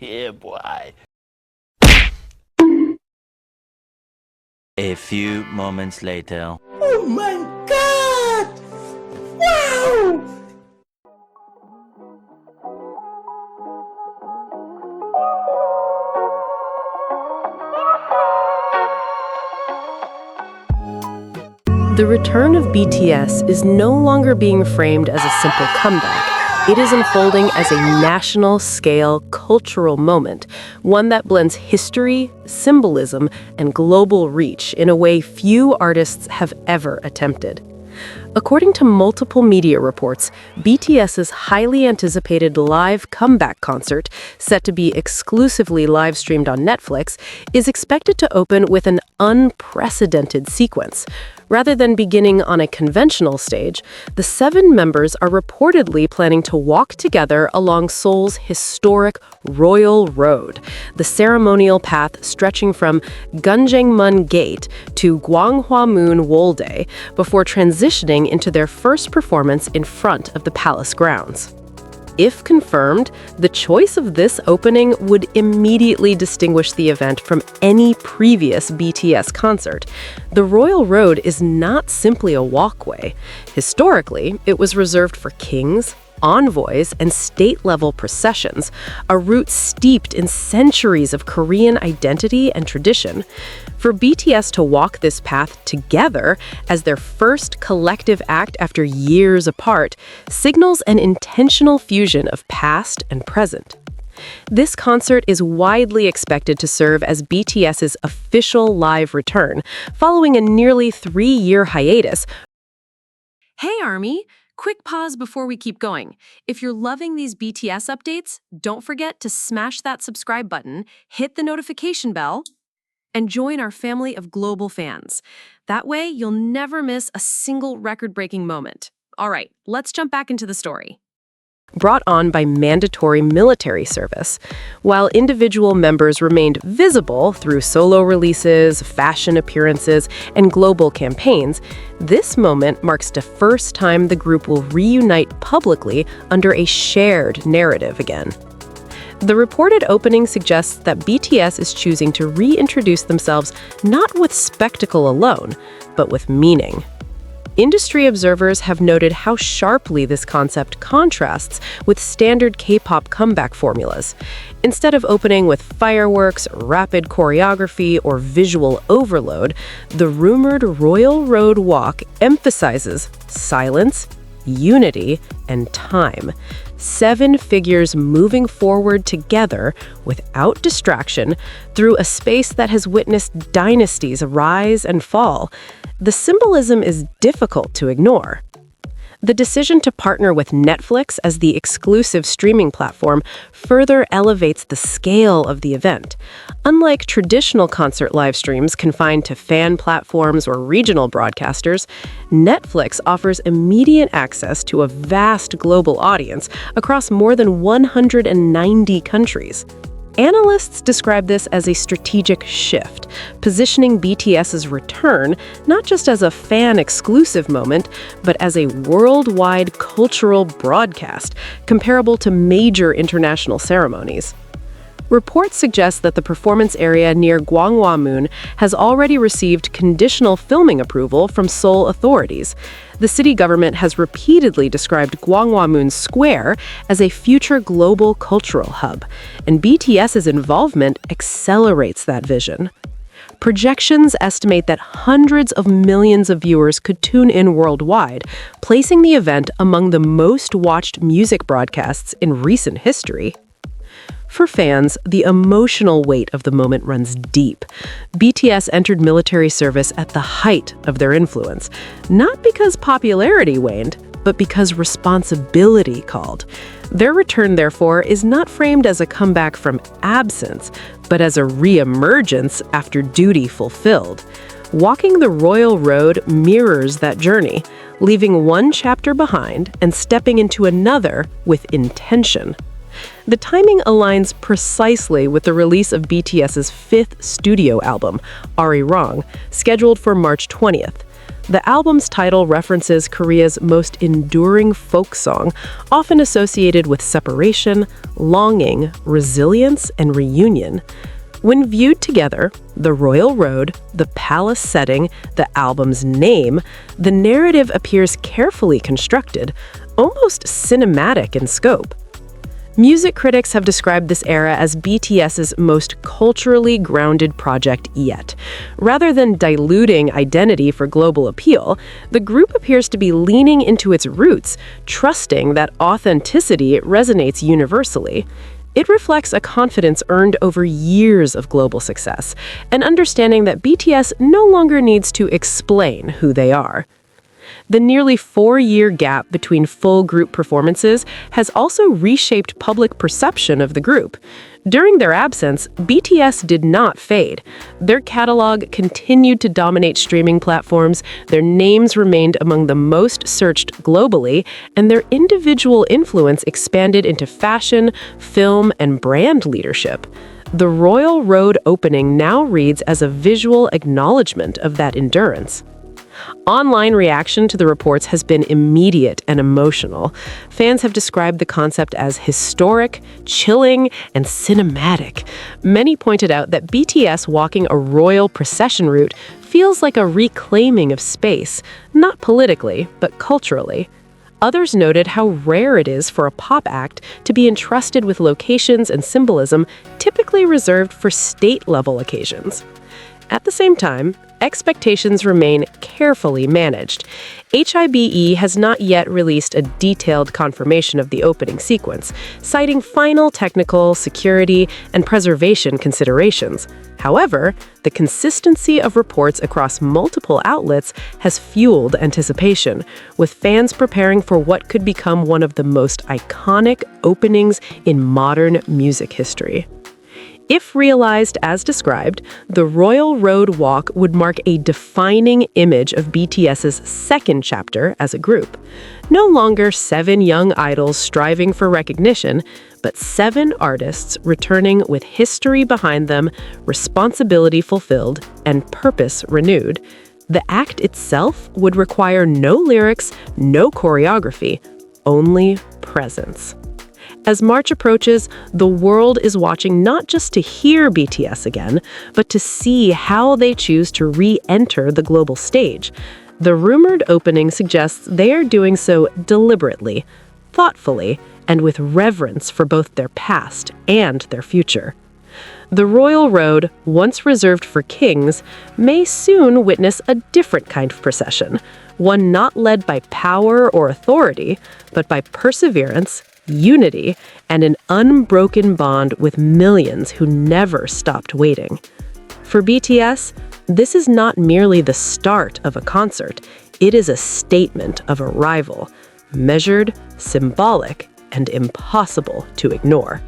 Yeah, boy. A few moments later. Oh my god! Wow! The return of BTS is no longer being framed as a simple comeback. It is unfolding as a national-scale cultural moment, one that blends history, symbolism, and global reach in a way few artists have ever attempted. According to multiple media reports, BTS's highly anticipated live comeback concert, set to be exclusively live-streamed on Netflix, is expected to open with an unprecedented sequence. Rather than beginning on a conventional stage, the 7 members are reportedly planning to walk together along Seoul's historic Royal Road, the ceremonial path stretching from Geunjeongmun Gate to Gwanghwamun Woldae, before transitioning into their first performance in front of the palace grounds. If confirmed, the choice of this opening would immediately distinguish the event from any previous BTS concert. The Royal Road is not simply a walkway. Historically, it was reserved for kings, envoys, and state-level processions, a route steeped in centuries of Korean identity and tradition. For BTS to walk this path together as their first collective act after years apart signals an intentional fusion of past and present. This concert is widely expected to serve as BTS's official live return, following a nearly 3-year hiatus. Hey, Army! Quick pause before we keep going. If you're loving these BTS updates, don't forget to smash that subscribe button, hit the notification bell, and join our family of global fans. That way, you'll never miss a single record-breaking moment. All right, let's jump back into the story. Brought on by mandatory military service. While individual members remained visible through solo releases, fashion appearances, and global campaigns, this moment marks the first time the group will reunite publicly under a shared narrative again. The reported opening suggests that BTS is choosing to reintroduce themselves not with spectacle alone, but with meaning. Industry observers have noted how sharply this concept contrasts with standard K-pop comeback formulas. Instead of opening with fireworks, rapid choreography, or visual overload, the rumored Royal Road walk emphasizes silence, unity, and time. 7 figures moving forward together without distraction through a space that has witnessed dynasties rise and fall. The symbolism is difficult to ignore. The decision to partner with Netflix as the exclusive streaming platform further elevates the scale of the event. Unlike traditional concert live streams confined to fan platforms or regional broadcasters, Netflix offers immediate access to a vast global audience across more than 190 countries. Analysts describe this as a strategic shift, positioning BTS's return not just as a fan-exclusive moment, but as a worldwide cultural broadcast, comparable to major international ceremonies. Reports suggest that the performance area near Gwanghwamun has already received conditional filming approval from Seoul authorities. The city government has repeatedly described Gwanghwamun Square as a future global cultural hub, and BTS's involvement accelerates that vision. Projections estimate that hundreds of millions of viewers could tune in worldwide, placing the event among the most watched music broadcasts in recent history. For fans, the emotional weight of the moment runs deep. BTS entered military service at the height of their influence, not because popularity waned, but because responsibility called. Their return, therefore, is not framed as a comeback from absence, but as a re-emergence after duty fulfilled. Walking the Royal Road mirrors that journey, leaving one chapter behind and stepping into another with intention. The timing aligns precisely with the release of BTS's 5th studio album, ARIRANG, scheduled for March 20th. The album's title references Korea's most enduring folk song, often associated with separation, longing, resilience, and reunion. When viewed together, the royal road, the palace setting, the album's name, the narrative appears carefully constructed, almost cinematic in scope. Music critics have described this era as BTS's most culturally grounded project yet. Rather than diluting identity for global appeal, the group appears to be leaning into its roots, trusting that authenticity resonates universally. It reflects a confidence earned over years of global success, an understanding that BTS no longer needs to explain who they are. The nearly 4-year gap between full group performances has also reshaped public perception of the group. During their absence, BTS did not fade. Their catalog continued to dominate streaming platforms, their names remained among the most searched globally, and their individual influence expanded into fashion, film, and brand leadership. The Royal Road opening now reads as a visual acknowledgement of that endurance. Online reaction to the reports has been immediate and emotional. Fans have described the concept as historic, chilling, and cinematic. Many pointed out that BTS walking a royal procession route feels like a reclaiming of space, not politically, but culturally. Others noted how rare it is for a pop act to be entrusted with locations and symbolism typically reserved for state-level occasions. At the same time, expectations remain carefully managed. HIBE has not yet released a detailed confirmation of the opening sequence, citing final technical, security, and preservation considerations. However, the consistency of reports across multiple outlets has fueled anticipation, with fans preparing for what could become one of the most iconic openings in modern music history. If realized as described, the Royal Road Walk would mark a defining image of BTS's second chapter as a group. No longer 7 young idols striving for recognition, but 7 artists returning with history behind them, responsibility fulfilled, and purpose renewed. The act itself would require no lyrics, no choreography, only presence. As March approaches, the world is watching not just to hear BTS again, but to see how they choose to re-enter the global stage. The rumored opening suggests they are doing so deliberately, thoughtfully, and with reverence for both their past and their future. The Royal Road, once reserved for kings, may soon witness a different kind of procession, one not led by power or authority, but by perseverance, unity, and an unbroken bond with millions who never stopped waiting. For BTS, this is not merely the start of a concert, it is a statement of arrival, measured, symbolic, and impossible to ignore.